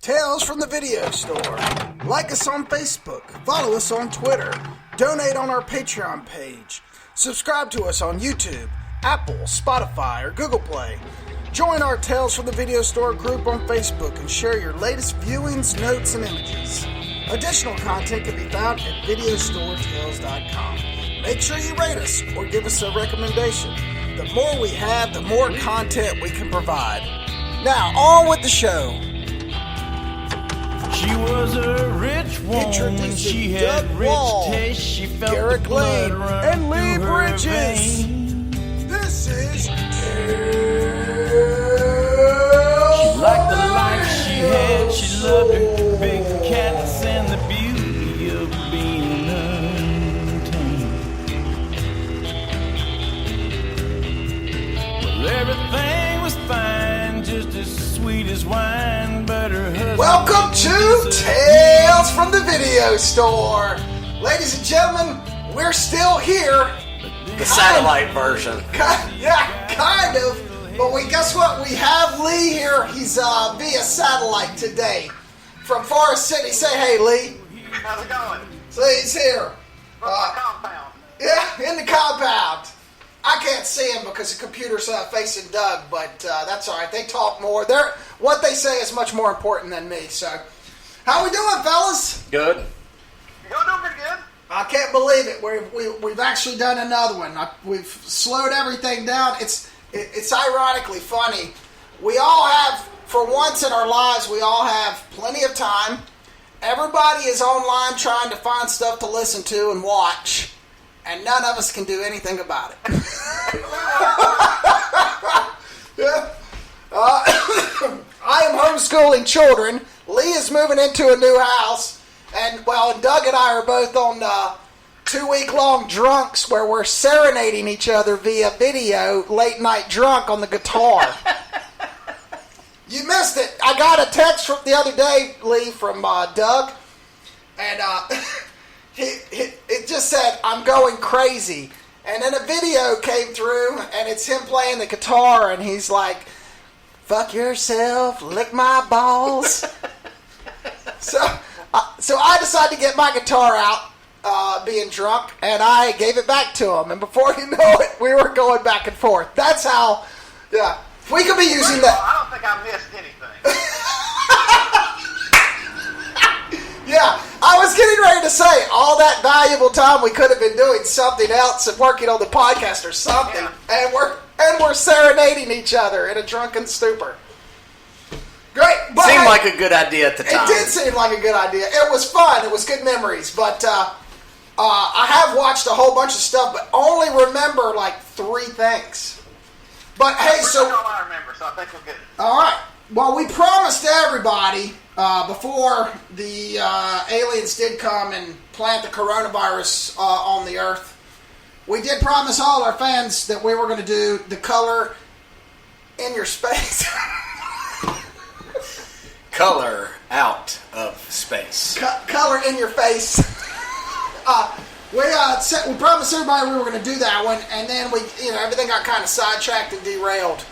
Tales from the Video Store. Like us on Facebook, follow us on Twitter, donate on our Patreon page, subscribe to us on YouTube, Apple, Spotify, or Google Play. Join our Tales from the Video Store group on Facebook and share your latest viewings, notes, and images. Additional content can be found at videostoretales.com. Make sure you rate us or give us a recommendation. The more we have, the more content we can provide. Now, on with the show. She was a rich woman, she had rich taste, she felt Garrick the blood Lane, run and Lee through her Bridges. veins. This is Tales. She liked the life she had, she loved her big cats and the beauty of being untamed. Well, everything was fine, just as sweet as wine, but her husband... Welcome to Tales from the Video Store. Ladies and gentlemen, we're still here. The satellite version. Kind of. But guess what? We have Lee here. He's via satellite today from Forest City. Say hey, Lee. How's it going? So he's here. From the compound. Yeah, in the compound. I can't see him because the computer's facing Doug, but that's all right. They talk more. What they say is much more important than me. So, how we doing, fellas? Good. You're doing pretty good. I can't believe it. We've actually done another one. We've slowed everything down. It's ironically funny. We all have, for once in our lives, we all have plenty of time. Everybody is online trying to find stuff to listen to and watch, and none of us can do anything about it. Yeah. I am homeschooling children. Lee is moving into a new house. And Doug and I are both on 2-week-long drunks where we're serenading each other via video, late night drunk on the guitar. You missed it. I got a text from the other day, Lee, from Doug, and it just said, "I'm going crazy." And then a video came through, and it's him playing the guitar, and he's like, "Fuck yourself, lick my balls." So I decided to get my guitar out, being drunk, and I gave it back to him. And before you know it, we were going back and forth. That's how, yeah. If we could be using that. I don't think I missed anything. Yeah, I was getting ready to say, all that valuable time we could have been doing something else and working on the podcast or something. Yeah. And we're serenading each other in a drunken stupor. Great. But Seemed like a good idea at the time. It did seem like a good idea. It was fun. It was good memories. But I have watched a whole bunch of stuff, but only remember like 3 things. But hey, so all I remember, so I think we're good. All right. Well, we promised everybody before the aliens did come and plant the coronavirus on the Earth. We did promise all our fans that we were going to do the color in your space. Color out of space. Color in your face. We promised everybody we were going to do that one, and then everything got kind of sidetracked and derailed.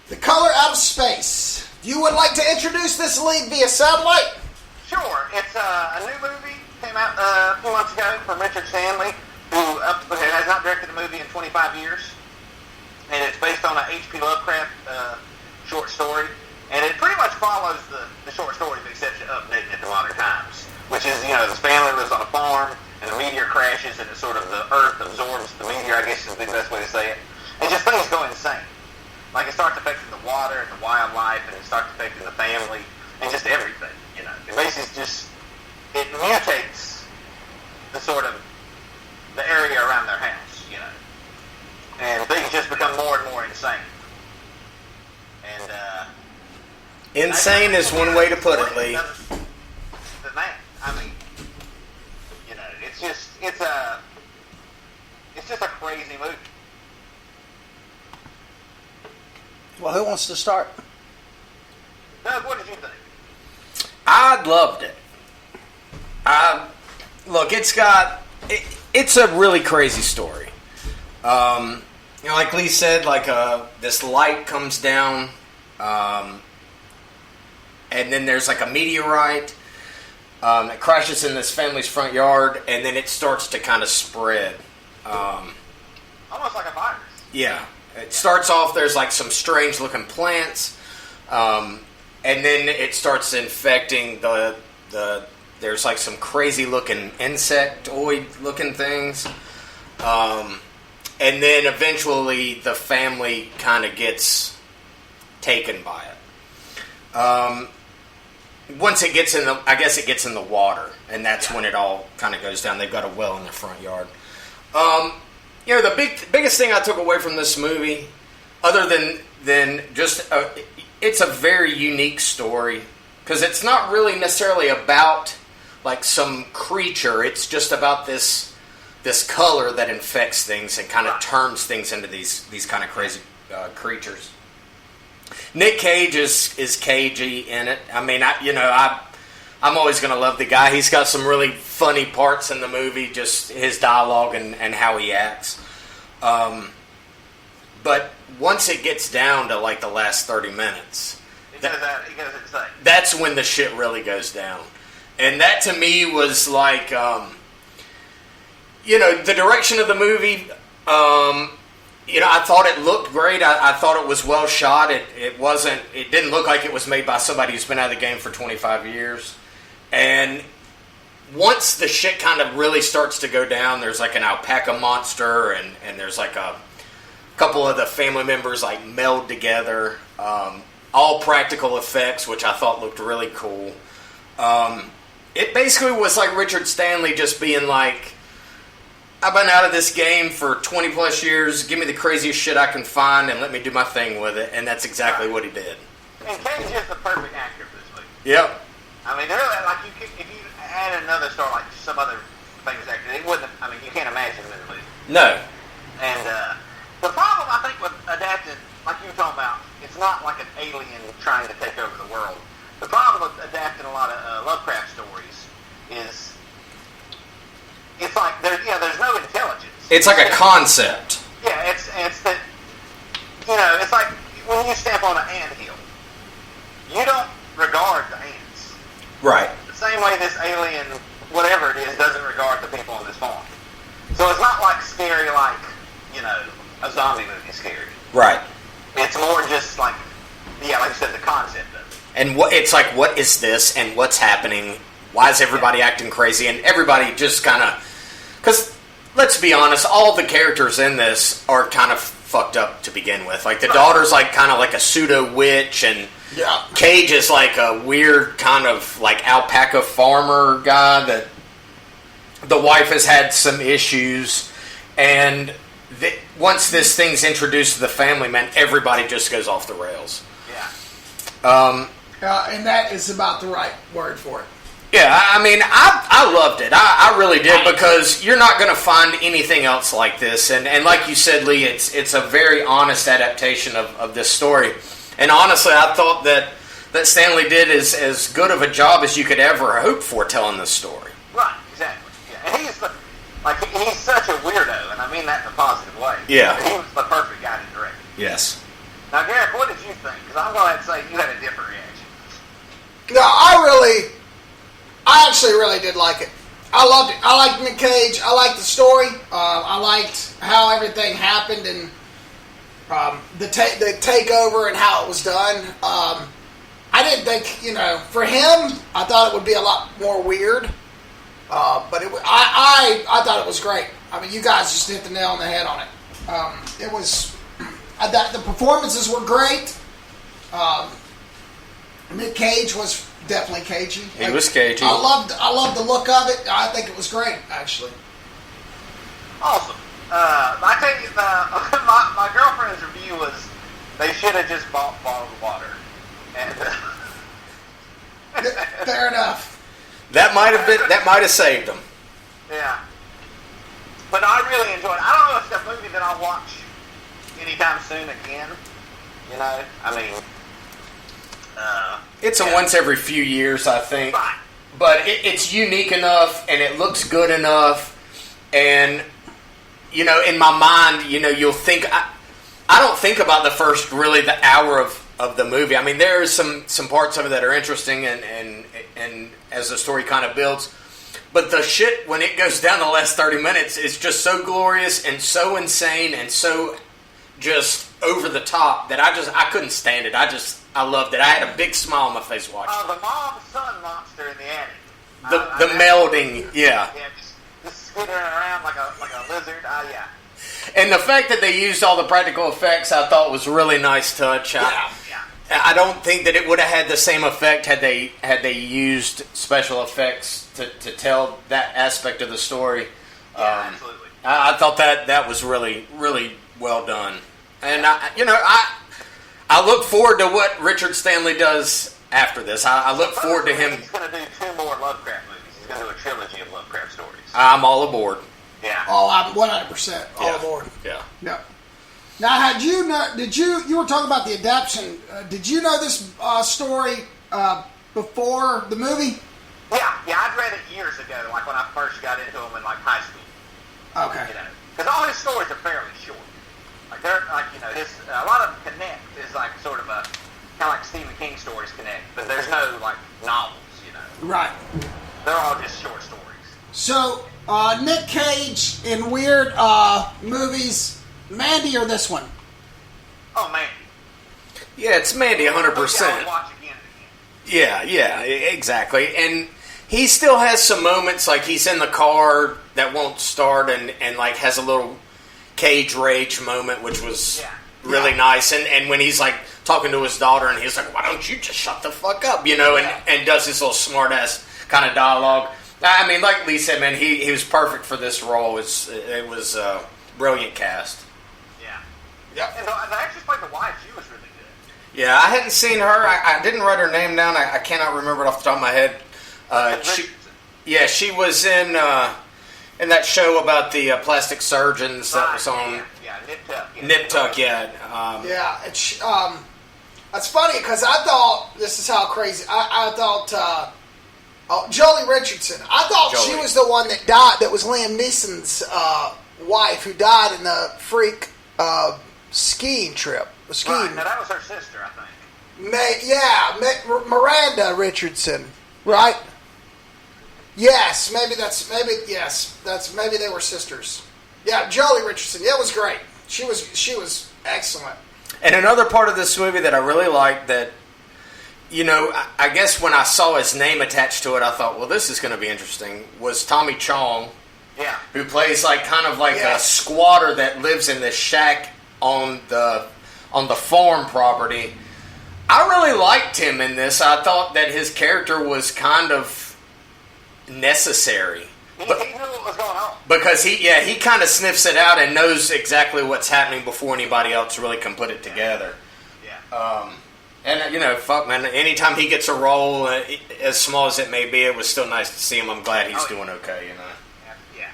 The color out of space. You would like to introduce this lead via satellite? Sure. It's a new movie. Came out a few months ago from Richard Stanley, who has not directed a movie in 25 years. And it's based on a HP Lovecraft short story. And it pretty much follows the short story, with the exception of updating it to modern times. Which is, this family lives on a farm, and a meteor crashes, and it's sort of the earth absorbs the meteor, I guess is the best way to say it. And just things go insane. Like, it starts affecting the water and the wildlife, and it starts affecting the family, and just everything, It basically it mutates the area around their house, And things just become more and more insane. And, insane is one way to put it, Lee. I mean, it's just a crazy movie. Well, who wants to start? Doug, what did you think? I loved it. Look, it's a really crazy story. Like Lee said, this light comes down, and then there's like a meteorite that crashes in this family's front yard, and then it starts to kind of spread. Almost like a virus. Yeah. It starts off, there's like some strange looking plants, and then it starts infecting there's like some crazy looking insectoid looking things. And then eventually the family kind of gets taken by it. Once it gets I guess it gets in the water, and that's when it all kind of goes down. They've got a well in their front yard. The biggest thing I took away from this movie, other than just it's a very unique story, because it's not really necessarily about like some creature. It's just about this color that infects things and kind of turns things into these kind of crazy creatures. Nick Cage is cagey in it. I mean, I'm always going to love the guy. He's got some really funny parts in the movie, just his dialogue and how he acts. But once it gets down to like the last 30 minutes, that's when the shit really goes down. And that to me was like, the direction of the movie, I thought it looked great. I thought it was well shot. It didn't look like it was made by somebody who's been out of the game for 25 years. And once the shit kind of really starts to go down, there's like an alpaca monster, and there's like a couple of the family members like meld together. All practical effects, which I thought looked really cool. It basically was like Richard Stanley just being like, I've been out of this game for 20 plus years. Give me the craziest shit I can find and let me do my thing with it. And that's exactly what he did. And Cage is the perfect actor for this movie. Yep. I mean, they're like, if you had another star like some other famous actor, it wouldn't. I mean, you can't imagine him in the movie. No. And the problem I think with adapting, like you were talking about, it's not like an alien trying to take over the world. The problem with adapting a lot of Lovecraft stories is it's like there's no intelligence. It's like a concept. Yeah, it's that it's like when you step on an anthill, you don't regard the ants. Right. The same way this alien, whatever it is, doesn't regard the people on this farm. So it's not like scary like a zombie movie scary. Right. It's more just like like you said, the concept of it. And what is this, and what's happening? Why is everybody acting crazy? And everybody just kind of... Because, let's be honest, all the characters in this are kind of fucked up to begin with. Like, the daughter's like kind of like a pseudo-witch, and Cage is like a weird kind of like alpaca farmer guy that the wife has had some issues. And once this thing's introduced to the family, man, everybody just goes off the rails. Yeah. And that is about the right word for it. Yeah, I mean, I loved it. I really did, because you're not going to find anything else like this. And like you said, Lee, it's a very honest adaptation of this story. And honestly, I thought that Stanley did as good of a job as you could ever hope for telling this story. Right, exactly. Yeah. And he's such a weirdo, and I mean that in a positive way. Yeah. He was the perfect guy to direct. Yes. Now, Gareth, what did you think? Because I'm going to have to say you had a different reaction. No, I actually really did like it. I loved it. I liked Nick Cage. I liked the story. I liked how everything happened and the takeover and how it was done. I didn't think, for him, I thought it would be a lot more weird. But I thought it was great. I mean, you guys just hit the nail on the head on it. It was... the performances were great. Nick Cage was definitely cagey. He was cagey. I loved the look of it. I think it was great, actually. Awesome. I tell you, my girlfriend's review was they should have just bought bottled water. And fair enough. That might have saved them. Yeah. But I really enjoyed it. I don't know if it's a movie that I'll watch anytime soon again. I mean... it's a once every few years, I think. Right. But it's unique enough, and it looks good enough, and, in my mind, you'll think... I don't think about the hour of the movie. I mean, there are some parts of it that are interesting, and as the story kind of builds. But the shit, when it goes down the last 30 minutes, is just so glorious and so insane and so just over the top that I couldn't stand it. I loved it. I had a big smile on my face watching it. The mom-son monster in the attic. The melding, yeah. Yeah, just skittering around like a lizard. Yeah. And the fact that they used all the practical effects, I thought was a really nice touch. Yeah. I don't think that it would have had the same effect had they used special effects to tell that aspect of the story. Yeah, absolutely. I thought that was really, really well done. And I look forward to what Richard Stanley does after this. I look forward to him. He's going to do 2 more Lovecraft movies. He's going to do a trilogy of Lovecraft stories. I'm all aboard. Yeah. Oh, I'm 100% all aboard. Yeah. Yep. Now, you were talking about the adaptation. Did you know this story before the movie? Yeah, I'd read it years ago, like when I first got into them in like high school. Okay. Because all his stories are fairly short. Like they're like a lot of them connect is like sort of a kind of like Stephen King stories connect, but there's no like novels, Right. They're all just short stories. So, Nick Cage in weird movies, Mandy or this one? Oh man. Yeah, it's Mandy 100%. Watch again and again. Yeah, exactly. And he still has some moments, like he's in the car that won't start and like has a little Cage rage moment, which was really nice. And when he's like talking to his daughter and he's like, why don't you just shut the fuck up, and does this little smart ass kind of dialogue. I mean, like Lee said, man, he was perfect for this role. It was a brilliant cast. Yeah. Yep. And the actress played the wife. She was really good. Yeah, I hadn't seen her. I didn't write her name down. I cannot remember it off the top of my head. She was in that show about the plastic surgeons that was on Nip Tuck. It's that's funny because I thought this is how crazy. I thought Jolie Richardson. I thought she was the one that died. That was Liam Neeson's wife who died in the freak skiing trip. Right, now that was her sister, I think. Miranda Richardson, right? Yes, maybe they were sisters. Yeah, Jolie Richardson. Yeah, it was great. She was excellent. And another part of this movie that I really liked that, I guess when I saw his name attached to it, I thought, well, this is going to be interesting, was Tommy Chong. Yeah. Who plays a squatter that lives in this shack on the farm property. I really liked him in this. I thought that his character was kind of necessary. He knew what was going on. Because he kind of sniffs it out and knows exactly what's happening before anybody else really can put it together. Yeah. And, fuck, man, anytime he gets a role, as small as it may be, it was still nice to see him. I'm glad he's doing okay, Yeah.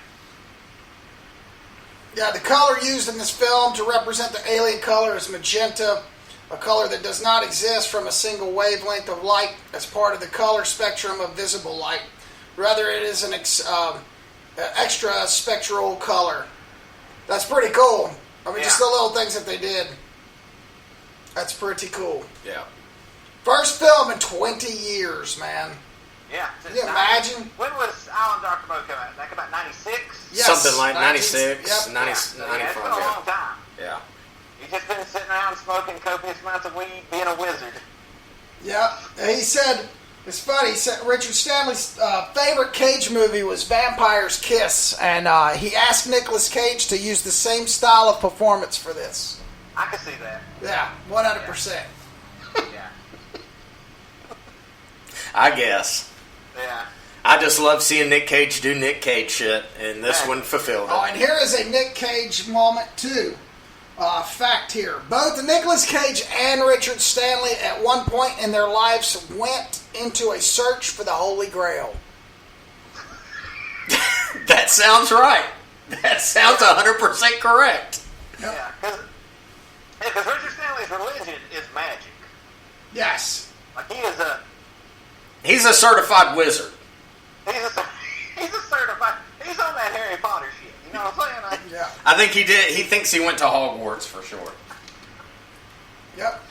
Yeah, the color used in this film to represent the alien color is magenta, a color that does not exist from a single wavelength of light as part of the color spectrum of visible light. Rather, it is an extra spectral color. That's pretty cool. I mean, just the little things that they did. That's pretty cool. Yeah. First film in 20 years, man. Yeah. Can you imagine? When was Island Dark Mode come out? That came out 96? Yes. Something like 96, 90, 95. It's been a long time. Yeah. You've just been sitting around smoking copious amounts of weed, being a wizard. Yeah. He said, it's funny, he said Richard Stanley's favorite Cage movie was Vampire's Kiss, and he asked Nicolas Cage to use the same style of performance for this. I can see that. Yeah, 100%. Yeah. I guess. Yeah. I just love seeing Nick Cage do Nick Cage shit, and this one fulfilled it. Oh, and here is a Nick Cage moment, too. Fact here. Both Nicolas Cage and Richard Stanley at one point in their lives went into a search for the Holy Grail. That sounds right. That sounds 100% correct. Yeah, because Richard Stanley's religion is magic. Yes. Like He's a certified wizard. He's a certified. He's on that Harry Potter shit. You know what I'm saying? Yeah. I think he did. He thinks he went to Hogwarts for sure. Yep.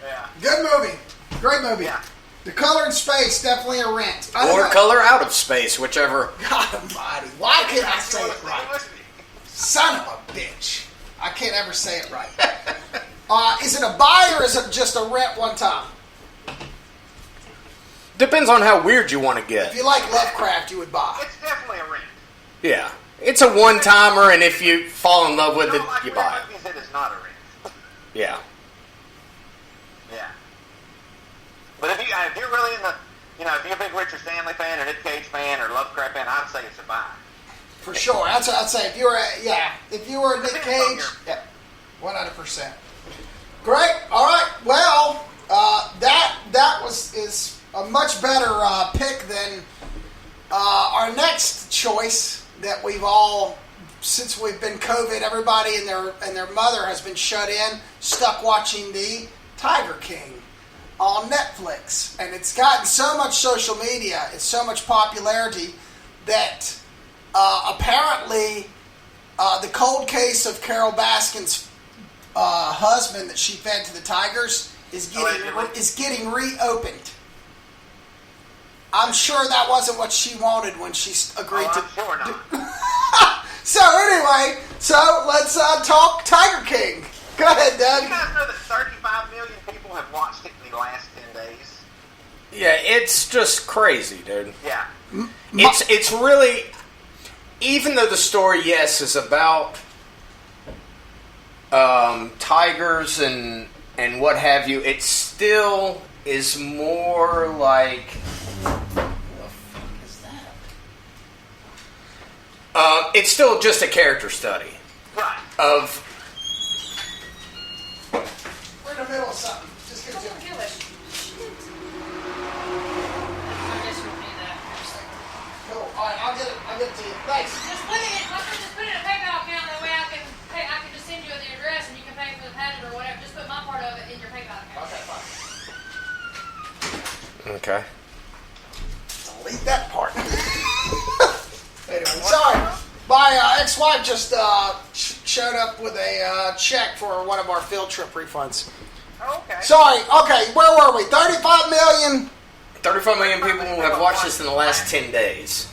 Yeah. Good movie. Great movie. Yeah. The Color in Space, definitely a rent. Or Color Out of Space, whichever. God almighty. Why can't I say it right? Son of a bitch. I can't ever say it right. Is it a buy or is it just a rent one time? Depends on how weird you want to get. If you like Lovecraft, you would buy. It's definitely a rent. Yeah. It's a one-timer, and if you fall in love with it, Like you buy it. movies, it is not a rent. Yeah. Yeah. But if you're really in the, if you're a big Richard Stanley fan or Nick Cage fan or Lovecraft fan, I'd say it's a buy. For sure. That's what I'd say. If you were a Nick Cage, yeah, 100%. Great. All right. Well, that is a much better pick than our next choice that we've all, since we've been COVID, everybody and their mother has been shut in, stuck watching the Tiger King on Netflix, and it's gotten so much social media, it's so much popularity that apparently the cold case of Carol Baskin's husband that she fed to the tigers is getting reopened. I'm sure that wasn't what she wanted when she agreed to. I'm sure not. So anyway, let's talk Tiger King. Go ahead, Doug. You guys know that 35 million people have watched it in the last 10 days? Yeah, it's just crazy, dude. Yeah. It's really, even though the story, yes, is about tigers and what have you, it still is more like, what the fuck is that? It's still just a character study. Right. Of. We're in the middle of something. Just get to it. Cool. All right, I'll get it to you. Thanks. Just put it in a PayPal account. That way I can just send you the address and you can pay for the patent or whatever. Just put my part of it in your PayPal account. Okay, fine. Okay. Delete that part. Anyway, sorry. My ex-wife just showed up with a check for one of our field trip refunds. Okay. Sorry. Okay, where were we? 35 million. 35 million people have watched this in the last 10 days.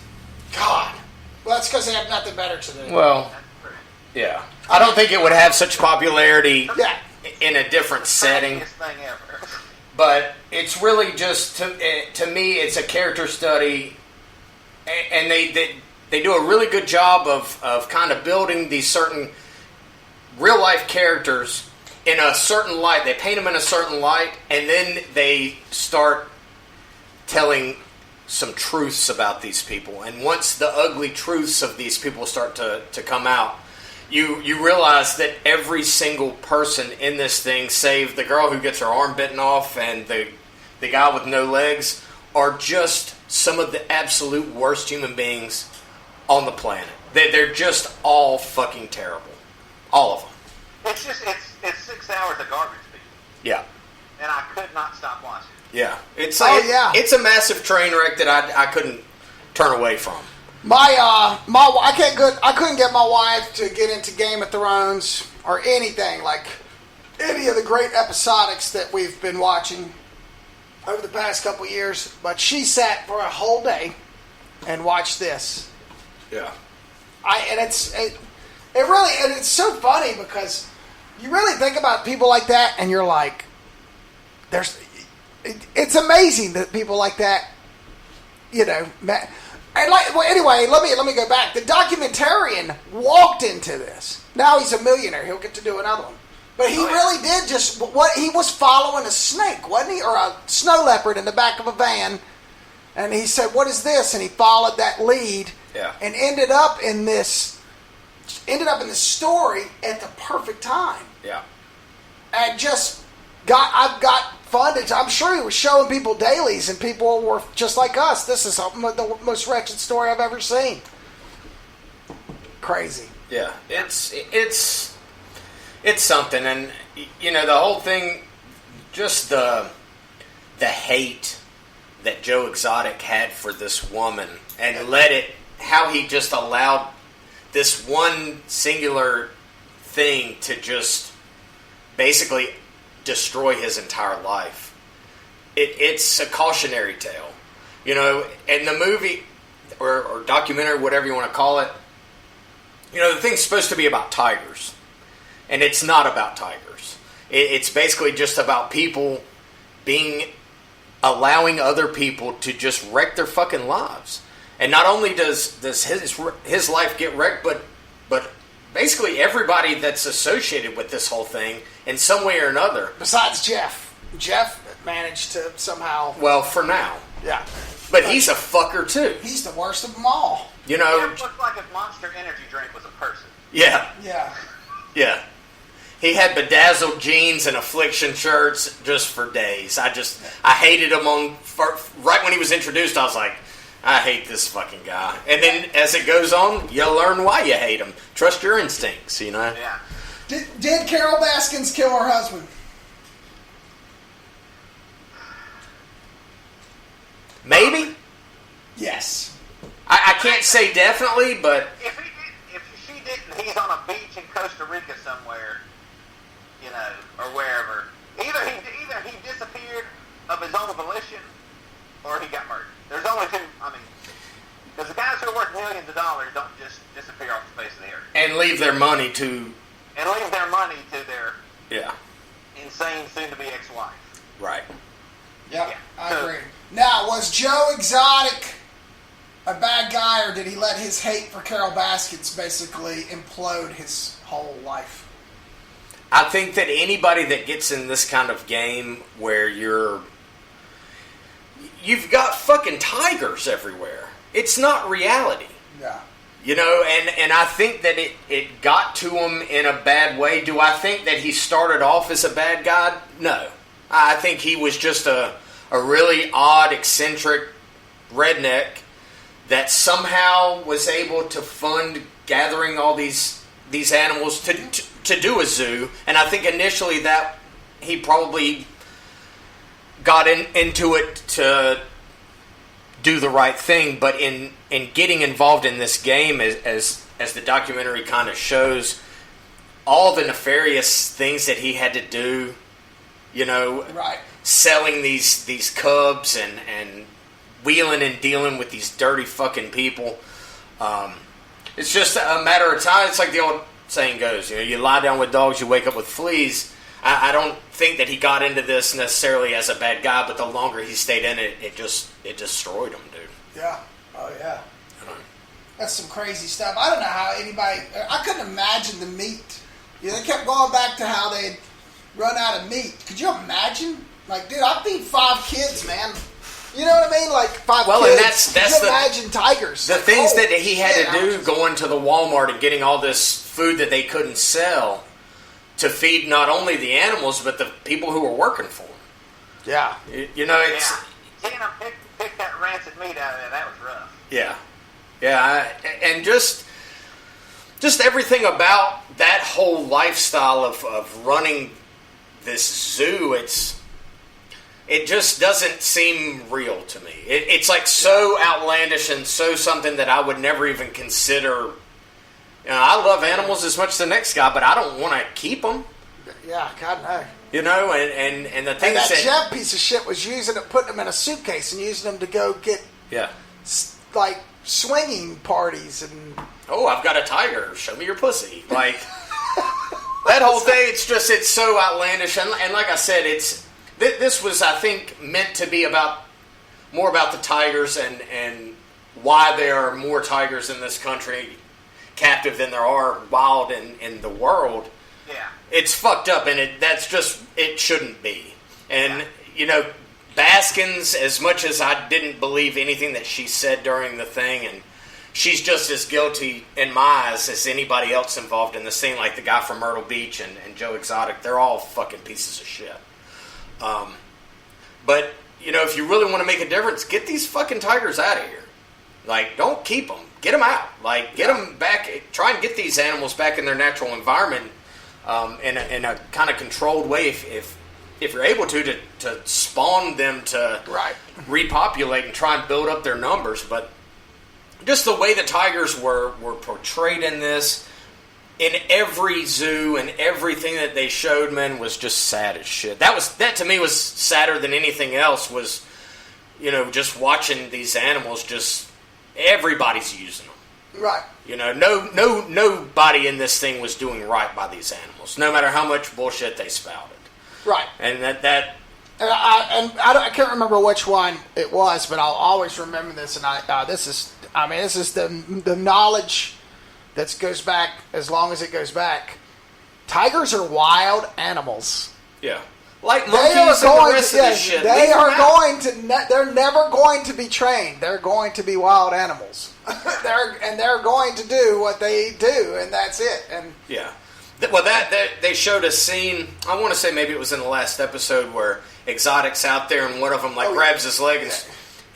God. Well, that's because they have nothing better to do. Well, yeah. I don't think it would have such popularity Yeah. in a different setting. Funniest thing ever. But it's really just, to me, it's a character study. And they do a really good job of kind of building these certain real-life characters in a certain light. They paint them in a certain light, and then they start telling some truths about these people. And once the ugly truths of these people start to come out, you realize that every single person in this thing, save the girl who gets her arm bitten off and the guy with no legs, are just some of the absolute worst human beings on the planet. They're just all fucking terrible. All of them. It's 6 hours of garbage, people. Yeah. And I could not stop watching. Yeah. It's yeah. a massive train wreck that I couldn't turn away from. I couldn't get my wife to get into Game of Thrones or anything like any of the great episodics that we've been watching over the past couple years. But she sat for a whole day and watched this. Yeah. It's so funny because you really think about people like that and you're like, it's amazing that people like that, and anyway, let me go back. The documentarian walked into this. Now he's a millionaire. He'll get to do another one. But he really did he was following a snake, wasn't he? Or a snow leopard in the back of a van. And he said, "What is this?" And he followed that lead. Yeah. And ended up in this story at the perfect time. Yeah. And I've got funded. I'm sure he was showing people dailies, and people were just like us. This is the most wretched story I've ever seen. Crazy. Yeah. It's something, and the whole thing, just the hate that Joe Exotic had for this woman, and how he just allowed this one singular thing to just basically destroy his entire life. It's a cautionary tale, you know. And the movie or documentary, whatever you want to call it, you know, the thing's supposed to be about tigers, and it's not about tigers. It's basically just about people allowing other people to just wreck their fucking lives. And not only does his life get wrecked, but basically everybody that's associated with this whole thing in some way or another. Besides Jeff. Jeff managed to somehow... Well, for now. Yeah. But he's a fucker, too. He's the worst of them all. You know... Jeff looks like if Monster Energy drink was a person. Yeah. Yeah. Yeah. He had bedazzled jeans and affliction shirts just for days. I hated him right when he was introduced. I was like, I hate this fucking guy. And then as it goes on, you learn why you hate him. Trust your instincts, you know? Yeah. Did Carol Baskins kill her husband? Maybe? Yes. I can't say definitely, but... If she didn't, he's on a beach in Costa Rica somewhere, you know, or wherever. Either he disappeared of his own volition, or he got murdered. There's only two. I mean, because the guys who are worth millions of dollars don't just disappear off the face of the earth And leave their money to... and leave their money to their Yeah. insane soon-to-be ex-wife. Right. Yep, Yeah. I So- agree. Now, was Joe Exotic a bad guy, or did he let his hate for Carol Baskins basically implode his whole life? I think that anybody that gets in this kind of game where you've got fucking tigers everywhere. It's not reality. Yeah. You know, and I think that it got to him in a bad way. Do I think that he started off as a bad guy? No. I think he was just a really odd, eccentric redneck that somehow was able to fund gathering all these animals to do a zoo. And I think initially that he probably got into it to do the right thing, but in getting involved in this game, as the documentary kind of shows, all the nefarious things that he had to do, you know, Right. selling these cubs and wheeling and dealing with these dirty fucking people. It's just a matter of time. It's like the old saying goes, you know, you lie down with dogs, you wake up with fleas. I don't think that he got into this necessarily as a bad guy, but the longer he stayed in it, it destroyed him, dude. Yeah. Oh, yeah. You know? That's some crazy stuff. I don't know how anybody... I couldn't imagine the meat. You know, they kept going back to how they'd run out of meat. Could you imagine? Like, dude, I feed 5 kids, man. You know what I mean? Like, 5 Well, kids. and that's Could you imagine tigers? The Like, things holy that he had shit, to do going to the Walmart and getting all this food that they couldn't sell to feed not only the animals, but the people who were working for him. Yeah. You know, it's... Yeah. Seeing him pick that rancid meat out of there, that was rough. Yeah. Yeah, and just everything about that whole lifestyle of running this zoo, it just doesn't seem real to me. It's like so outlandish and so something that I would never even consider. You know, I love animals as much as the next guy, but I don't want to keep them. Yeah, God no. You know, and the And things that Jeff piece of shit was putting them in a suitcase and using them to go get, yeah. like, swinging parties and... Oh, I've got a tiger. Show me your pussy. Like, that whole thing, it's so outlandish. And like I said, this was, I think, meant to be more about the tigers and why there are more tigers in this country captive than there are wild in the world. Yeah. It's fucked up, and it shouldn't be. And, you know, Baskins, as much as I didn't believe anything that she said during the thing, and she's just as guilty in my eyes as anybody else involved in the scene, like the guy from Myrtle Beach and Joe Exotic. They're all fucking pieces of shit. But, you know, if you really want to make a difference, get these fucking tigers out of here. Like, don't keep them. Get them out. Like, get them back. Try and get these animals back in their natural environment in a kind of controlled way if you're able to spawn them to repopulate and try and build up their numbers. But just the way the tigers were portrayed in this, in every zoo and everything that they showed, man, was just sad as shit. That to me was sadder than anything else. Was, you know, just watching these animals. Just everybody's using them. Right. You know, nobody in this thing was doing right by these animals, no matter how much bullshit they spouted. Right. And I can't remember which one it was, but I'll always remember this. And this is the knowledge that goes back as long as it goes back. Tigers are wild animals. Yeah. Like monkeys and the rest of this shit. They're never going to be trained. They're going to be wild animals. they're going to do what they do, and that's it. And yeah. Well, that they showed a scene, I want to say maybe it was in the last episode, where Exotic's out there and one of them grabs his leg and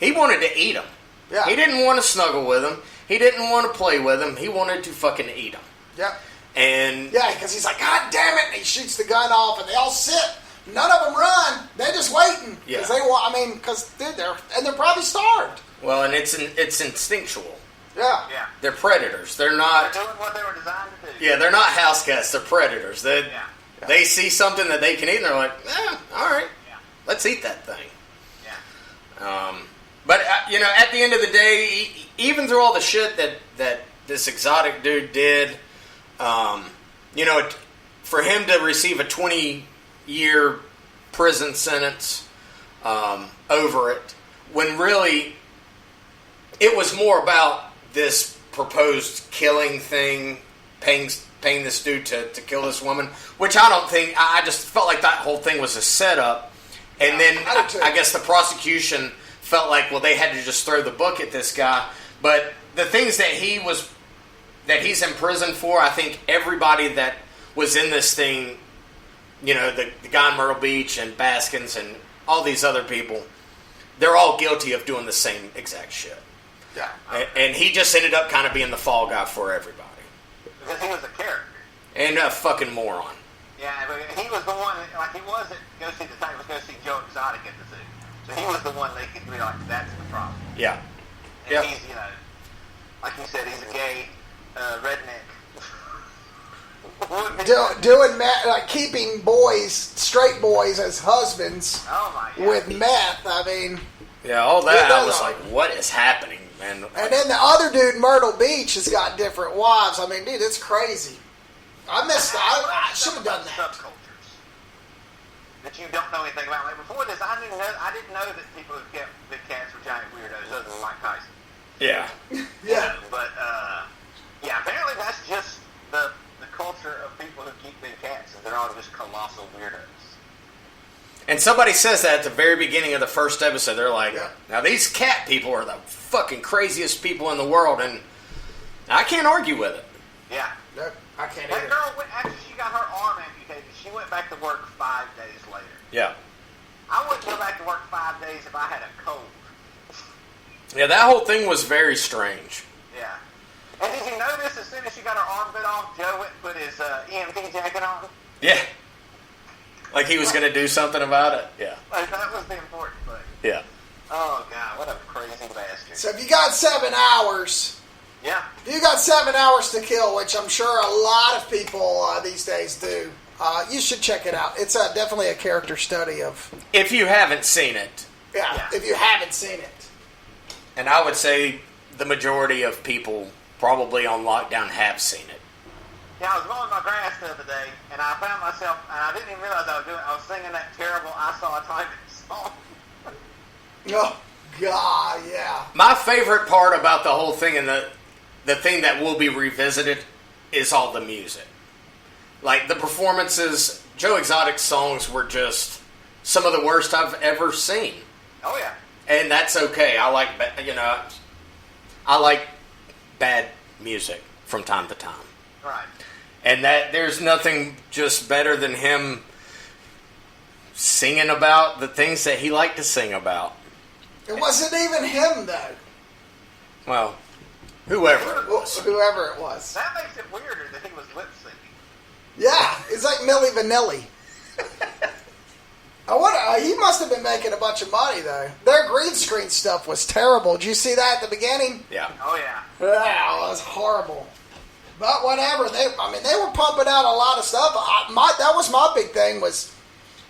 he wanted to eat him. Yeah. He didn't want to snuggle with him. He didn't want to play with him. He wanted to fucking eat him. Yeah. And yeah, because he's like, God damn it! And he shoots the gun off, and they all sit. None of them run. They're just waiting because they want. I mean, because they're probably starved. Well, and it's instinctual. Yeah. Yeah. They're predators. They're not. They're doing what they were designed to do. Yeah, they're not house cats. They're predators. They see something that they can eat, and they're like, all right, let's eat that thing. Yeah. But you know, at the end of the day, even through all the shit that this exotic dude did, you know, for him to receive a 20-year prison sentence over it, when really it was more about this proposed killing thing, paying this dude to kill this woman, which I don't think. I just felt like that whole thing was a setup, and then I guess the prosecution felt like, well, they had to just throw the book at this guy. But the things that he's in prison for, I think everybody that was in this thing, you know, the guy in Myrtle Beach and Baskins and all these other people, they're all guilty of doing the same exact shit. Yeah. And he just ended up kind of being the fall guy for everybody. Because he was a character. And a fucking moron. Yeah, but he was the one, like he wasn't go see the Tigers, go see Joe Exotic at the zoo. So he was the one they could be like, that's the problem. Yeah. And he's, you know, like you said, he's a gay redneck. Keeping straight boys as husbands with meth. I mean, all that. I was like, what is happening, man? And then the other dude, Myrtle Beach, has got different wives. I mean, dude, it's crazy. I should have done that. Subcultures that you don't know anything about. Like before this, I didn't know that people who kept big cats were giant weirdos, other than Mike Tyson. Yeah. Yeah. But apparently that's just the culture of people who keep big cats, and they're all just colossal weirdos. And somebody says that at the very beginning of the first episode. They're like, now these cat people are the fucking craziest people in the world, and I can't argue with it. Yeah. Nope, I can't That either. girl, after she got her arm amputated, she went back to work 5 days later. Yeah. I wouldn't go back to work 5 days if I had a cold. Yeah, that whole thing was very strange. Yeah. And did you notice as soon as she got her arm bit off, Joe went and put his EMT jacket on? Yeah. Like he was going to do something about it? Yeah. Like that was the important thing. Yeah. Oh, God, what a crazy bastard. So if you got 7 hours... Yeah. If you got 7 hours to kill, which I'm sure a lot of people these days do, you should check it out. It's definitely a character study of... If you haven't seen it. Yeah, if you haven't seen it. And I would say the majority of people probably on lockdown have seen it. Yeah, I was mowing my grass the other day, and I found myself, and I didn't even realize I was doing it. I was singing that terrible I Saw a Tiger song. Oh, God, yeah. My favorite part about the whole thing, and the thing that will be revisited, is all the music. Like, the performances, Joe Exotic's songs were just some of the worst I've ever seen. Oh, yeah. And that's okay. I like bad music from time to time. Right. And that there's nothing just better than him singing about the things that he liked to sing about. It wasn't even him, though. Well, whoever it was. Whoever it was. That makes it weirder that he was lip syncing. Yeah, it's like Milli Vanilli. He must have been making a bunch of money, though. Their green screen stuff was terrible. Did you see that at the beginning? Yeah. Oh, yeah. Wow, it was horrible. But whatever, they were pumping out a lot of stuff. That was my big thing was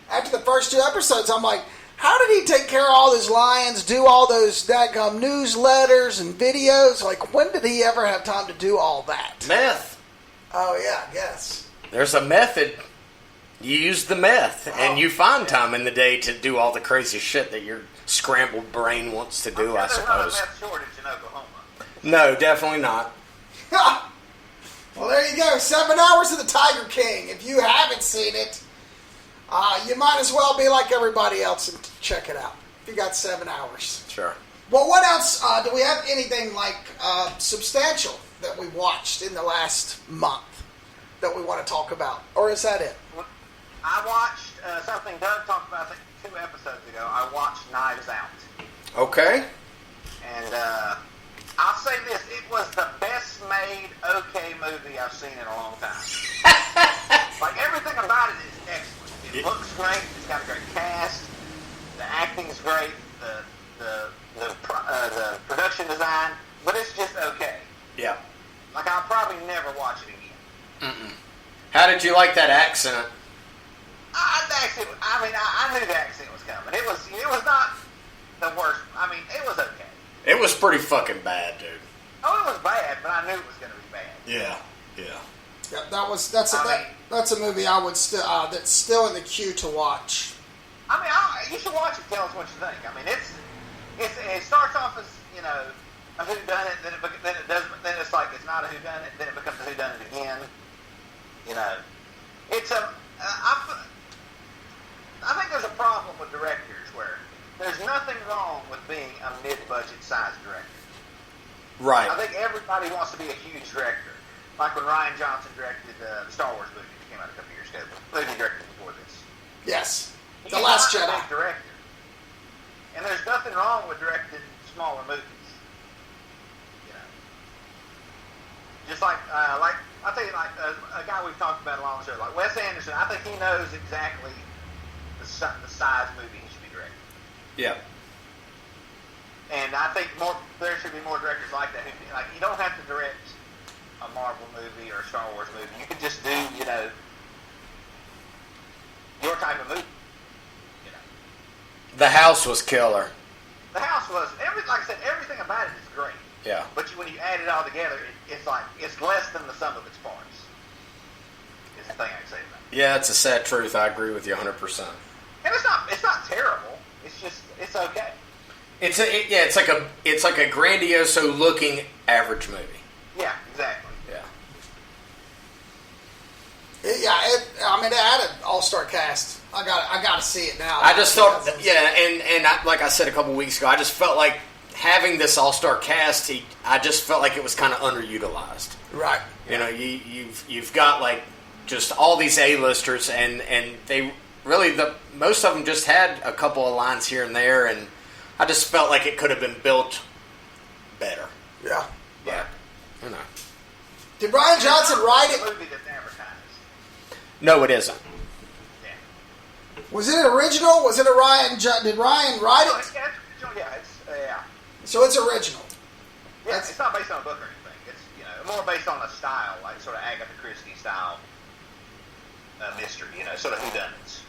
after the first 2 episodes, I'm like, how did he take care of all those lions, do all those daggum newsletters and videos? Like, when did he ever have time to do all that? Meth. Oh, yeah, I guess. There's a method. You use the meth, and you find time in the day to do all the crazy shit that your scrambled brain wants to do, I There's not a suppose. meth shortage in Oklahoma. No, definitely not. Well, there you go. 7 Hours of the Tiger King. If you haven't seen it, you might as well be like everybody else and check it out. If you got 7 hours. Sure. Well, what else? Do we have anything like substantial that we watched in the last month that we want to talk about? Or is that it? I watched something Doug talked about, I think, 2 episodes ago. I watched Knives Out. Okay. And I'll say this, it was the best made okay movie I've seen in a long time. Like, everything about it is excellent. It looks great, it's got a great cast, the acting's great, the production design, but it's just okay. Yeah. Like, I'll probably never watch it again. Mm-mm. How did you like that accent? I knew the accent was coming. It was not the worst. I mean, it was okay. It was pretty fucking bad, dude. Oh, it was bad, but I knew it was going to be bad. Yeah. Yeah. Yeah, that's a movie I would still that's still in the queue to watch. I mean, you should watch it. Tell us what you think. I mean, it starts off as, you know, a whodunit, then it's like it's not a whodunit, then it becomes a whodunit again. You know, it's I think there's a problem with directors where there's nothing wrong with being a mid-budget size director. Right. I think everybody wants to be a huge director. Like when Ryan Johnson directed the Star Wars movie that came out a couple years ago. The movie he directed before this. Yes. He's The Last not a Jedi. big director. And there's nothing wrong with directing smaller movies. You know. Just like I'll tell you, like a guy we've talked about a long show, like Wes Anderson, I think he knows exactly the size movie he should be directing. Yeah. And I think there should be more directors like that. Like, you don't have to direct a Marvel movie or a Star Wars movie. You can just do, you know, your type of movie. You know. The House was killer. The House was, like I said, everything about it is great. Yeah. But when you add it all together, it's like, it's less than the sum of its parts. Is the thing I can say about it. Yeah, it's a sad truth. I agree with you 100%. And it's not terrible. It's just, it's okay. It's like a grandiose looking average movie. Yeah, exactly. Yeah. It had an all-star cast. I got to see it now. I just thought, and like I said a couple weeks ago, I just felt like having this all-star cast, I just felt like it was kind of underutilized. Right. You know, you've got like just all these A-listers, and they really most of them just had a couple of lines here and there, and I just felt like it could have been built better. Yeah. Yeah. You know. Did Ryan Johnson write It's it? a movie that's advertised. No, it isn't. Yeah. Was it original? Was it a Ryan? Did Ryan write No, it? it's original. Yeah, yeah. So it's original. Yeah, it's not based on a book or anything. It's, you know, more based on a style, like sort of Agatha Christie style mystery. You know, sort of whodunits.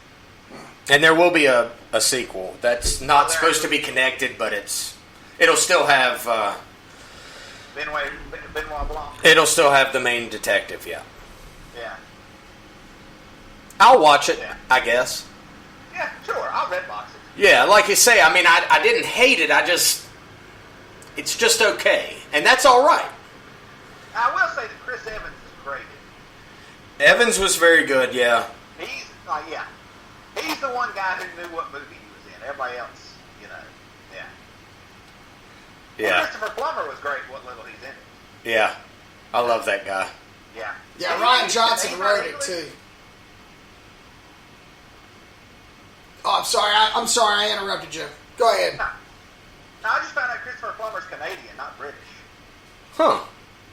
And there will be a sequel that's not supposed to be connected, but it'll still have Benoit Blanc. it'll still have the main detective. Yeah. Yeah. I'll watch it. Yeah. I guess. Yeah, sure. I'll redbox it. Yeah, like you say. I mean, I didn't hate it. It's just okay, and that's all right. I will say that Chris Evans is great. Evans was very good. Yeah. He's he's the one guy who knew what movie he was in. Everybody else, you know, yeah. Yeah. And Christopher Plummer was great. What little he's in it. Yeah. I love that guy. Yeah. Yeah, Ryan Johnson wrote it too. Oh, I'm sorry. I interrupted you. Go ahead. No, I just found out Christopher Plummer's Canadian, not British. Huh.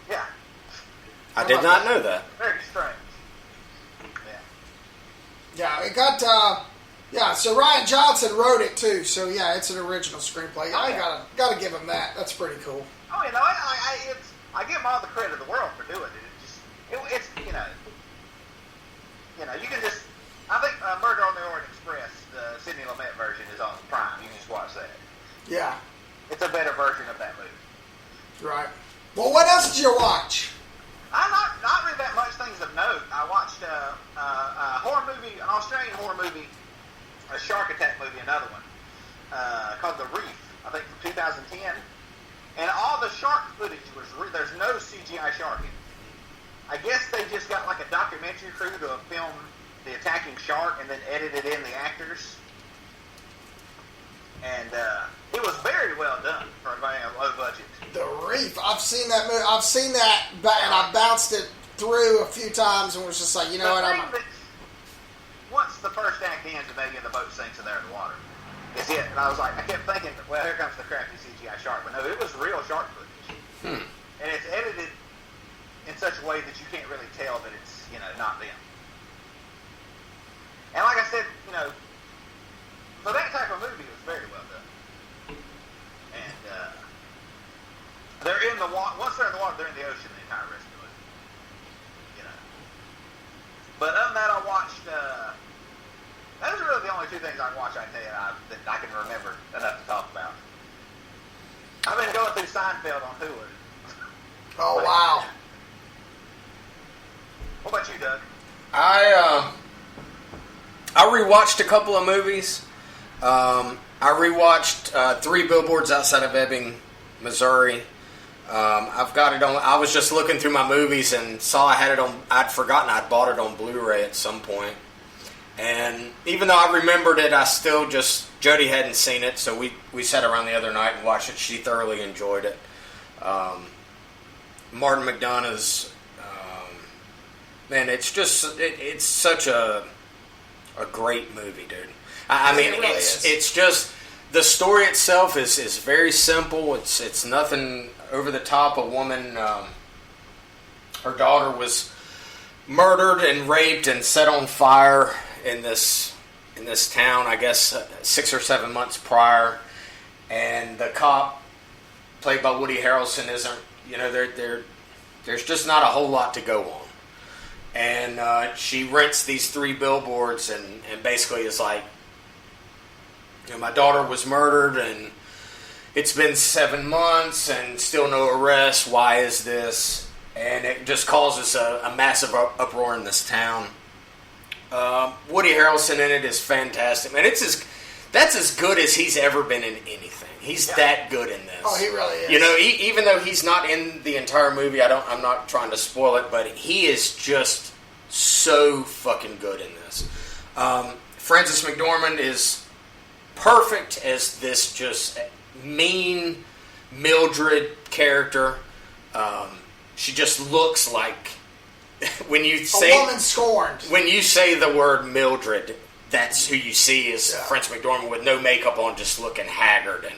Yeah. I did not know that. Very strange. Yeah, it got. So Ryan Johnson wrote it too. So yeah, it's an original screenplay. I gotta give him that. That's pretty cool. Oh, you know, I give him all the credit in the world for doing it. it's you can just. I think Murder on the Orient Express, the Sidney Lumet version, is on Prime. You can just watch that. Yeah. It's a better version of that movie. Right. Well, what else did you watch? I'm not really that much things of note. I watched a horror movie, an Australian horror movie, a shark attack movie, another one, called The Reef, I think from 2010. And all the shark footage was there's no CGI shark in it. I guess they just got like a documentary crew to film the attacking shark and then edited in the actors. And it was very well done for a low budget. The Reef. I've seen that movie. I've seen that, and I bounced it through a few times and was just like, you know what? Once the first act ends and maybe the boat sinks and they're in the water, is it. And I was like, I kept thinking, well, here comes the crappy CGI shark. But no, it was real shark footage. And it's edited in such a way that you can't really tell that it's, not them. And like I said, for that type of movie, it was very well done. And they're in the water. Once they're in the water, they're in the ocean the entire rest of it. But other than that, I watched. Those are really the only two things I watched. I tell you that I can remember enough to talk about. I've been going through Seinfeld on Hulu. Oh wow! What about you, Doug? I rewatched a couple of movies. I rewatched 3 Billboards Outside of Ebbing, Missouri. I've got it on. I was just looking through my movies and saw I had it on. I'd forgotten I'd bought it on Blu-ray at some point. And even though I remembered it, I still Jody hadn't seen it, so we sat around the other night and watched it. She thoroughly enjoyed it. Martin McDonagh's, man, it's such a great movie, dude. I mean, it really it's just, the story itself is very simple. It's nothing over the top. A woman, her daughter was murdered and raped and set on fire in this town, I guess 6 or 7 months prior, and the cop, played by Woody Harrelson, isn't, there's just not a whole lot to go on. And she rents these 3 billboards and basically is like, my daughter was murdered and it's been 7 months and still no arrest. Why is this? And it just causes a massive uproar in this town. Woody Harrelson in it is fantastic. Man, that's as good as he's ever been in anything. He's that good in this. Oh, he really is. Even though he's not in the entire movie, I'm not trying to spoil it, but he is just so fucking good in this. Frances McDormand is perfect as this just mean Mildred character. She just looks like when you say a woman scorned. When you say the word Mildred, that's who you see is Frances McDormand with no makeup on, just looking haggard and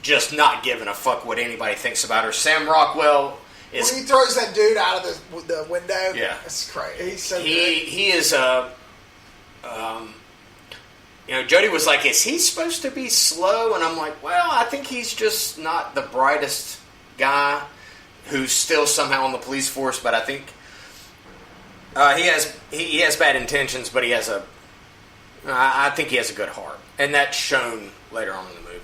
just not giving a fuck what anybody thinks about her. Sam Rockwell is. When he throws that dude out of the window, yeah, that's crazy. He's so good. He is Jody was like, is he supposed to be slow? And I'm like, well, I think he's just not the brightest guy who's still somehow on the police force, but I think he has bad intentions, but I think he has a good heart, and that's shown later on in the movie.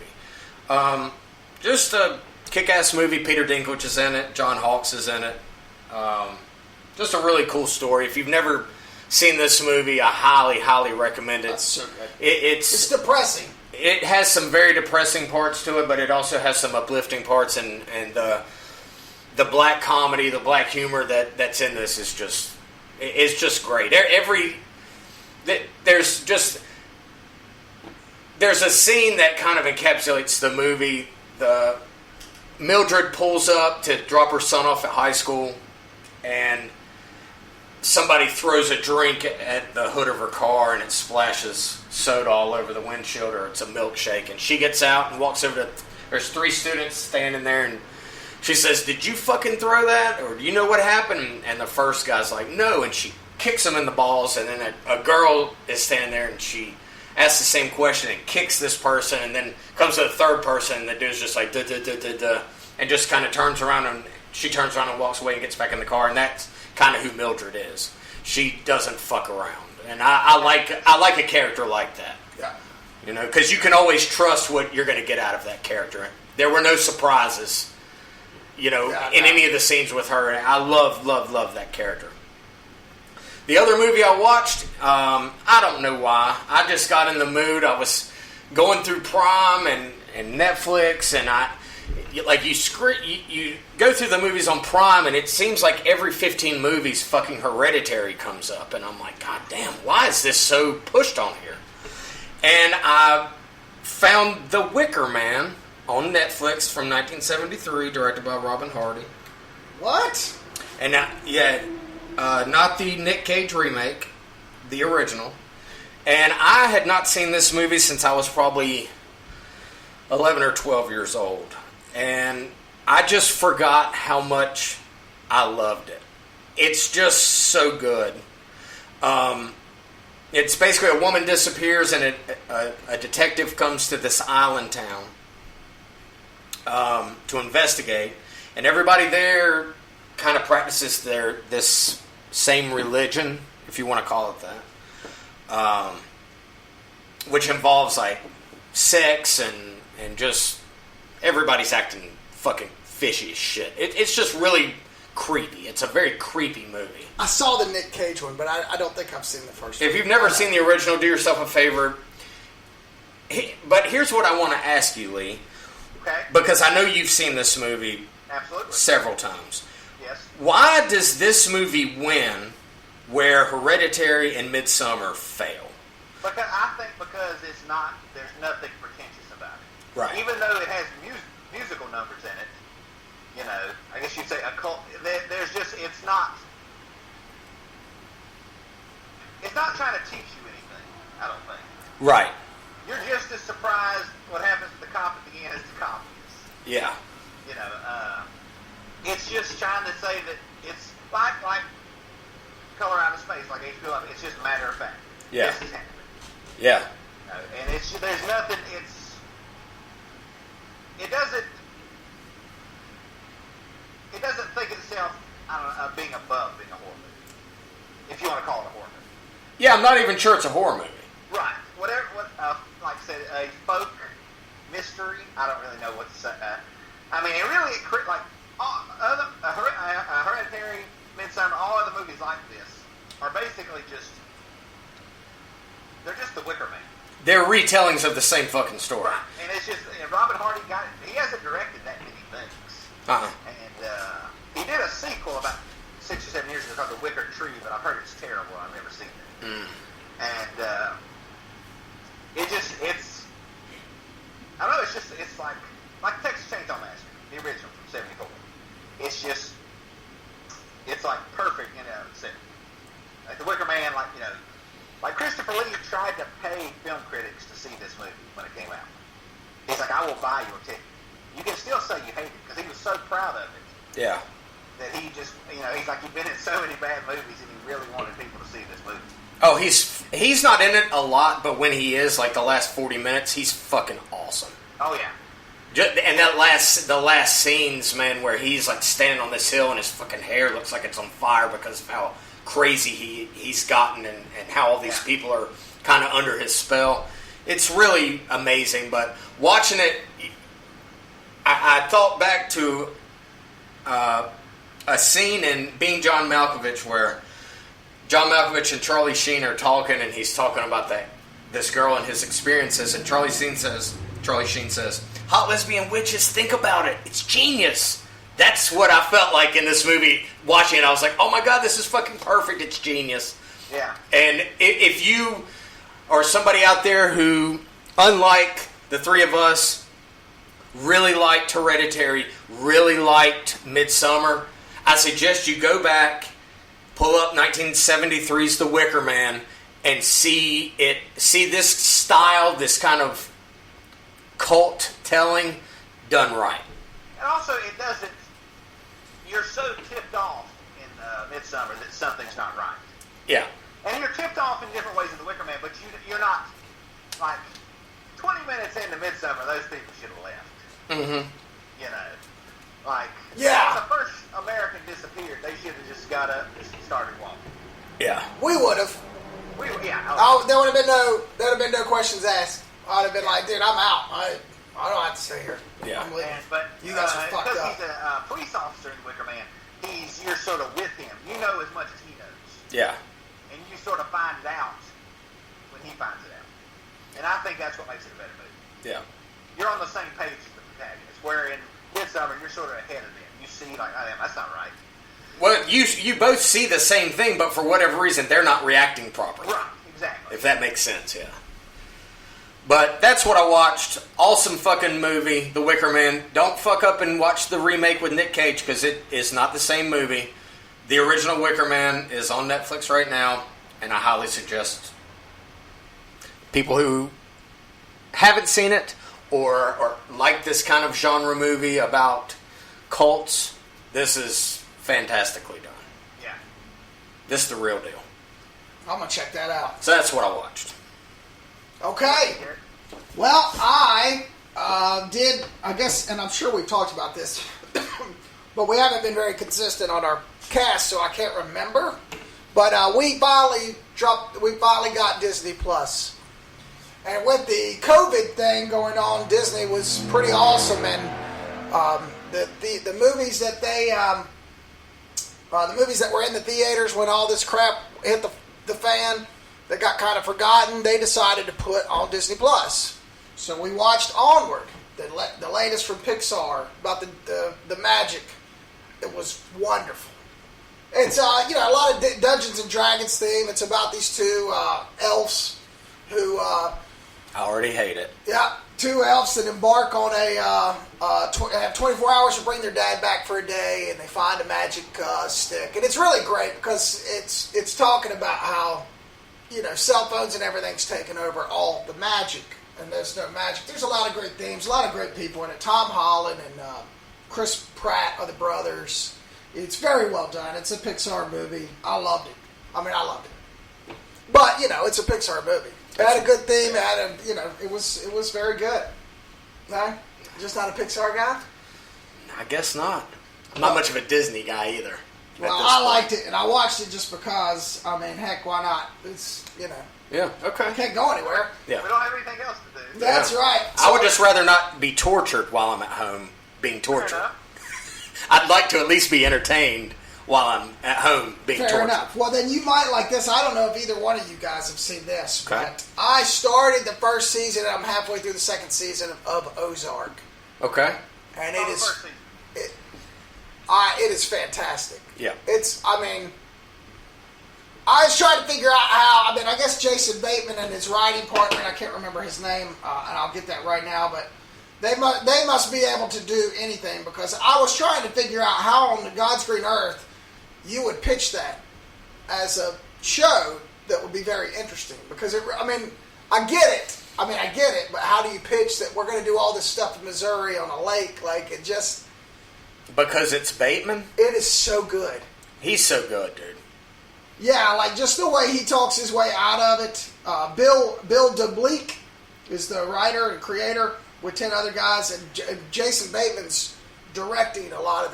Just a kick-ass movie. Peter Dinklage is in it. John Hawkes is in it. Just a really cool story. If you've never seen this movie, I highly, highly recommend it. That's so good. It's depressing. It has some very depressing parts to it, but it also has some uplifting parts, and the black comedy, the black humor that's in this is just great. There's a scene that kind of encapsulates the movie. The Mildred pulls up to drop her son off at high school, and somebody throws a drink at the hood of her car, and it splashes soda all over the windshield, or it's a milkshake. And she gets out and walks over to. There's 3 students standing there, and she says, "Did you fucking throw that? Or do you know what happened?" And the first guy's like, "No," and she kicks him in the balls, and then a girl is standing there, and she asks the same question and kicks this person, and then comes to the third person, and the dude's just like, duh, duh, duh, duh, duh, and just kind of turns around she turns around and walks away and gets back in the car, and that's kind of who Mildred is. She doesn't fuck around, and I like a character like that. Yeah. You know, because you can always trust what you're going to get out of that character. There were no surprises, in any of the scenes with her. And I love that character. The other movie I watched, I don't know why. I just got in the mood. I was going through Prime and Netflix, and you go through the movies on Prime, and it seems like every 15 movies, fucking Hereditary comes up, and I'm like, God damn, why is this so pushed on here? And I found The Wicker Man on Netflix from 1973, directed by Robin Hardy. What? And not the Nick Cage remake, the original. And I had not seen this movie since I was probably 11 or 12 years old. And I just forgot how much I loved it. It's just so good. It's basically a woman disappears and a detective comes to this island town to investigate. And everybody there kind of practices this same religion, if you want to call it that, which involves like sex and just everybody's acting fucking fishy as shit. It's just really creepy. It's a very creepy movie. I saw the Nick Cage one, but I don't think I've seen the first one. If you've never seen the original, do yourself a favor. But here's what I want to ask you, Lee. Okay. Because I know you've seen this movie Absolutely. several times. Yes. Why does this movie win where Hereditary and Midsommar fail? Because it's not. There's nothing pretentious about it. Right. Even though it has musical numbers in it, I guess you'd say a cult. There's just it's not. It's not trying to teach you anything. I don't think. Right. You're just as surprised what happens to the cop at the end as the cop is. Yeah. It's just trying to say that it's like Color Out of Space, like HP Lovecraft. It's just a matter of fact. Yeah. This is happening. Yeah. And there's nothing. It doesn't think of itself. I don't know, being above being a horror movie, if you want to call it a horror movie. Yeah, I'm not even sure it's a horror movie. Right. Whatever. Like I said, a folk mystery. I don't really know what to say. It really like Hereditary, Midsommar, all other movies like this are basically they're just the Wicker Man. They're retellings of the same fucking story. Right. And it's just Robin Hardy got it. He hasn't directed that many things. Uh-huh. And he did a sequel about 6 or 7 years ago called The Wicker Tree, but I've heard it's terrible. I've never seen it. And it's I don't know. It's like Texas Chainsaw Massacre, the original from '74. It's like perfect in a setting. Like The Wicker Man, like Christopher Lee tried to pay film critics to see this movie when it came out. He's like, I will buy your ticket. You can still say you hate it because he was so proud of it. Yeah. That he just, he's like, you've been in so many bad movies and he really wanted people to see this movie. Oh, he's not in it a lot, but when he is, like the last 40 minutes, he's fucking awesome. Oh yeah. And the last scenes, man, where he's like standing on this hill and his fucking hair looks like it's on fire because of how crazy he's gotten and how all these people are kind of under his spell. It's really amazing. But watching it, I thought back to a scene in Being John Malkovich where John Malkovich and Charlie Sheen are talking, and he's talking about this girl and his experiences, and Charlie Sheen says, "Hot lesbian witches, think about it. It's genius." That's what I felt like in this movie watching it. I was like, oh my God, this is fucking perfect. It's genius. Yeah. And if you are somebody out there who, unlike the three of us, really liked Hereditary, really liked Midsommar, I suggest you go back, pull up 1973's The Wicker Man, and see this style, this kind of cult telling done right. And also, it doesn't. You're so tipped off in Midsommar that something's not right. Yeah. And you're tipped off in different ways in The Wicker Man, but you're not, like, 20 minutes into Midsommar, those people should have left. Mm-hmm. Like, disappeared. They should have just got up and started walking. Yeah. We would have. Yeah. There would have been no questions asked. I'd have been like, dude, I'm out. I don't have to stay here. Yeah. I'm leaving. But You guys are fucked because up. he's a police officer in the Wicker Man, you're sort of with him. You know as much as he knows. Yeah. And you sort of find it out when he finds it out. And I think that's what makes it a better movie. Yeah. You're on the same page as the protagonist, where in Midsummer, you're sort of ahead of them. You see, like, oh, that's not right. Well, you both see the same thing, but for whatever reason, they're not reacting properly. Right, exactly. If that makes sense, yeah. But that's what I watched. Awesome fucking movie, The Wicker Man. Don't fuck up and watch the remake with Nick Cage, because it is not the same movie. The original Wicker Man is on Netflix right now, and I highly suggest people who haven't seen it or like this kind of genre movie about cults, this is fantastically done. Yeah. This is the real deal. I'm going to check that out. So that's what I watched. Okay. Well, I did, I guess, and I'm sure we've talked about this, but we haven't been very consistent on our cast, so I can't remember. But we finally got Disney Plus. And with the COVID thing going on, Disney was pretty awesome, and the movies that the movies that were in the theaters when all this crap hit the fan, that got kind of forgotten, they decided to put on Disney Plus. So we watched Onward, the latest from Pixar about the magic. It was wonderful. It's a lot of Dungeons and Dragons theme. It's about these two elves who I already hate it. yeah, two elves that embark on have 24 hours to bring their dad back for a day, and they find a magic stick. And it's really great because it's talking about how, cell phones and everything's taken over all the magic, and there's no magic. There's a lot of great themes, a lot of great people in it. Tom Holland and Chris Pratt are the brothers. It's very well done. It's a Pixar movie. I loved it. I loved it. But, it's a Pixar movie. It had a good theme. It was very good. No? Just not a Pixar guy? I guess not. I'm not much of a Disney guy either. Well, I liked it, and I watched it just because, heck, why not? It's, Yeah, okay. I can't go anywhere. Yeah. We don't have anything else to do. That's right. I would just rather not be tortured while I'm at home being tortured. Fair enough. I'd like to at least be entertained while I'm at home being Fair tortured. enough. Well, then you might like this. I don't know if either one of you guys have seen this, Okay. but I started the first season, and I'm halfway through the second season of OZARK. Okay. And Oh, it the is... first season. It is fantastic. Yeah. I was trying to figure out how, I guess Jason Bateman and his writing partner, and I can't remember his name, and I'll get that right now, but they must be able to do anything, because I was trying to figure out how on the God's green earth you would pitch that as a show that would be very interesting, because, I get it, but how do you pitch that we're going to do all this stuff in Missouri on a lake? Like, it just... Because it's Bateman? It is so good. He's so good, dude. Yeah, like just the way he talks his way out of it. Bill DeBleek is the writer and creator with 10 other guys, and Jason Bateman's directing a lot of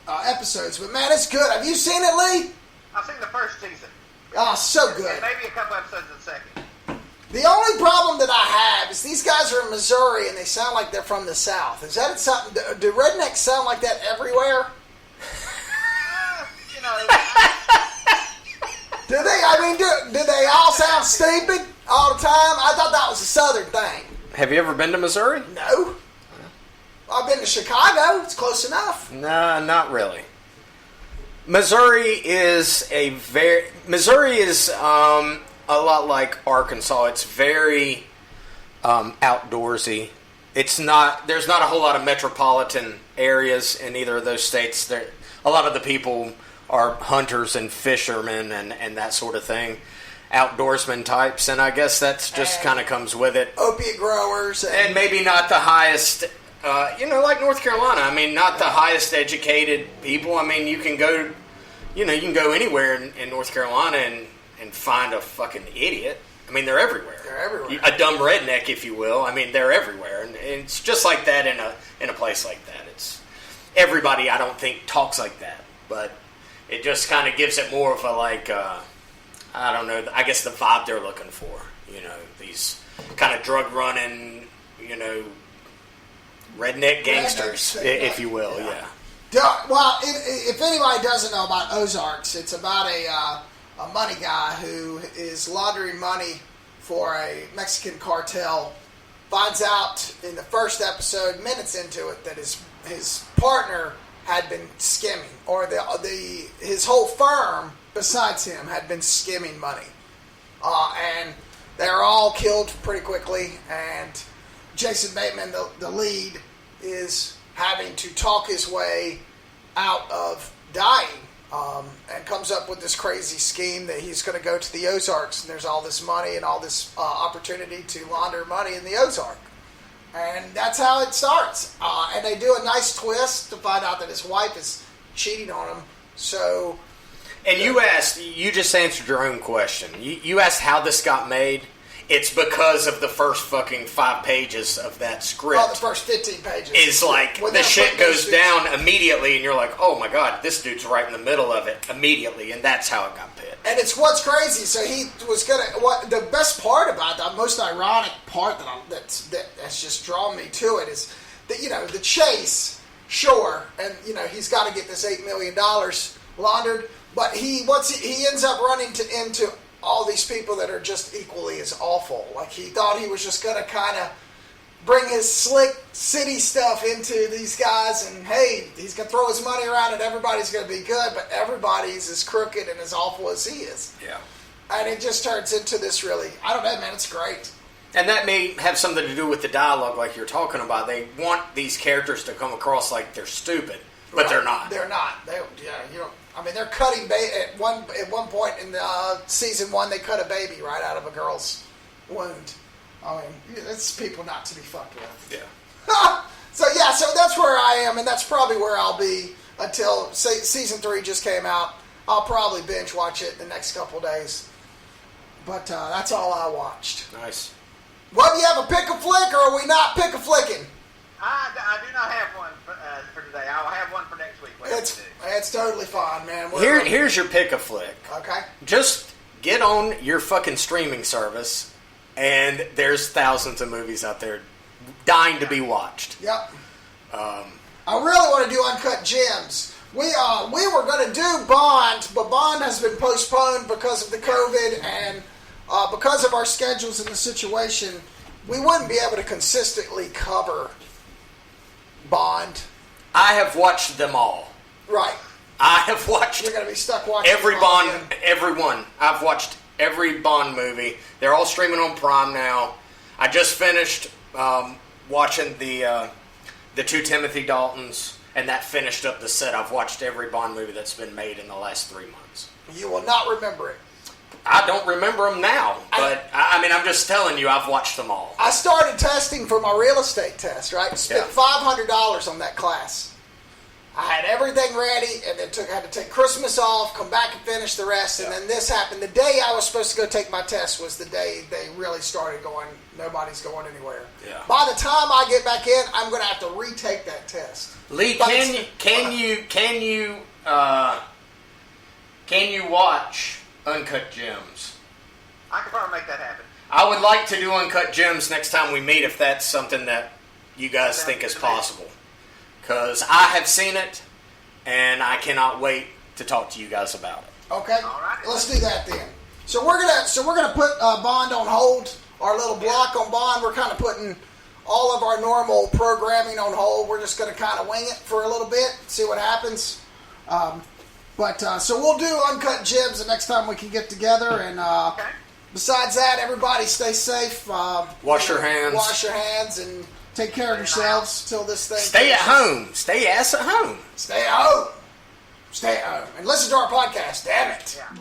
episodes. But man, it's good. Have you seen it, Lee? I've seen the first season. Oh, so good. And maybe a couple episodes of the second. The only problem that I have is these guys are in Missouri and they sound like they're from the South. Is that something? Do rednecks sound like that everywhere? Do they? Do they all sound stupid all the time? I thought that was a Southern thing. Have you ever been to Missouri? No. I've been to Chicago. It's close enough. No, not really. Missouri is a lot like Arkansas. It's very outdoorsy. There's not a whole lot of metropolitan areas in either of those states. A lot of the people are hunters and fishermen and that sort of thing, outdoorsman types, and I guess that's just kind of comes with it. Opiate growers. And maybe not the highest, like North Carolina. Not the highest educated people. You can go, you can go anywhere in North Carolina and find a fucking idiot. I mean, they're everywhere. They're everywhere. A dumb redneck, if you will. I mean, they're everywhere, and it's just like that in a place like that. It's everybody. I don't think talks like that, but it just kind of gives it more of a like. I don't know. I guess the vibe they're looking for. You know, these kind of drug running. You know, redneck gangsters, if you will. Yeah. Well, if anybody doesn't know about Ozarks, it's about a money guy who is laundering money for a Mexican cartel. Finds out in the first episode, minutes into it, that his partner had been skimming, or his whole firm besides him had been skimming money, and they're all killed pretty quickly. And Jason Bateman, the lead, is having to talk his way out of dying, and comes up with this crazy scheme that he's going to go to the Ozarks, and there's all this money and all this opportunity to launder money in the Ozark. And that's how it starts. And they do a nice twist to find out that his wife is cheating on him. So... And you just answered your own question. You asked how this got made. It's because of the first fucking 5 pages of that script. Oh, the first 15 pages. Is like, the shit goes down immediately, and you're like, oh my god, this dude's right in the middle of it immediately, and that's how it got pitched. And it's what's crazy. So he was the best part about that, most ironic part that's just drawn me to it is that, you know, the chase, sure, and, you know, he's got to get this $8 million laundered, but he ends up running into all these people that are just equally as awful. Like, he thought he was just going to kind of bring his slick city stuff into these guys, and hey, he's going to throw his money around and everybody's going to be good, but everybody's as crooked and as awful as he is. Yeah. And it just turns into this really, I don't know, man, it's great. And that may have something to do with the dialogue like you're talking about. They want these characters to come across like they're stupid, but they're not. They're not. They're cutting at one point in season 1. They cut a baby right out of a girl's wound. I mean, it's people not to be fucked with. Yeah. So that's where I am, and that's probably where I'll be until season 3 just came out. I'll probably binge watch it the next couple days. But that's all I watched. Nice. Well, do you have a pick a flick, or are we not pick a flicking? I do not have one for today. I'll have one for next week. It's totally fine, man. Here's your pick a flick. Okay. Just get on your fucking streaming service, and there's thousands of movies out there dying to be watched. Yep. I really want to do Uncut Gems. We were going to do Bond, but Bond has been postponed because of the COVID, and because of our schedules and the situation, we wouldn't be able to consistently cover Bond. I have watched them all. Right. I have watched. You're going to be stuck watching every Bond. Every one. I've watched every Bond movie. They're all streaming on Prime now. I just finished watching the 2 Timothy Daltons, and that finished up the set. I've watched every Bond movie that's been made in the last 3 months. You will not remember it. I don't remember them now, but I'm just telling you, I've watched them all. I started testing for my real estate test, right? Spent $500 on that class. I had everything ready, and then had to take Christmas off, come back and finish the rest, and then this happened. The day I was supposed to go take my test was the day they really started going, nobody's going anywhere. Yeah. By the time I get back in, I'm going to have to retake that test. Lee, can you watch Uncut Gems? I can probably make that happen. I would like to do Uncut Gems next time we meet, if that's something that you guys think is possible. Because I have seen it, and I cannot wait to talk to you guys about it. Okay, all right. Let's do that then. So we're gonna put Bond on hold. Our little block on Bond. We're kind of putting all of our normal programming on hold. We're just gonna kind of wing it for a little bit, see what happens. So we'll do Uncut Gems the next time we can get together. And besides that, everybody stay safe. Wash your hands. Wash your hands and take care of yourselves till this thing. Stay at home. Stay ass at home. Stay at home. Stay at home. And listen to our podcast. Damn it. Yeah.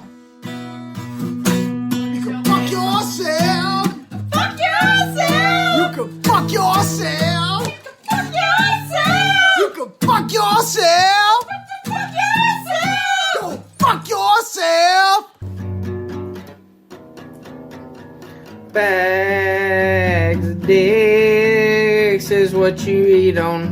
You can fuck yourself. Fuck yourself! You can fuck yourself. Fuck yourself! You can fuck yourself. Fuck yourself! Go fuck yourself. bags of dicks is what you eat on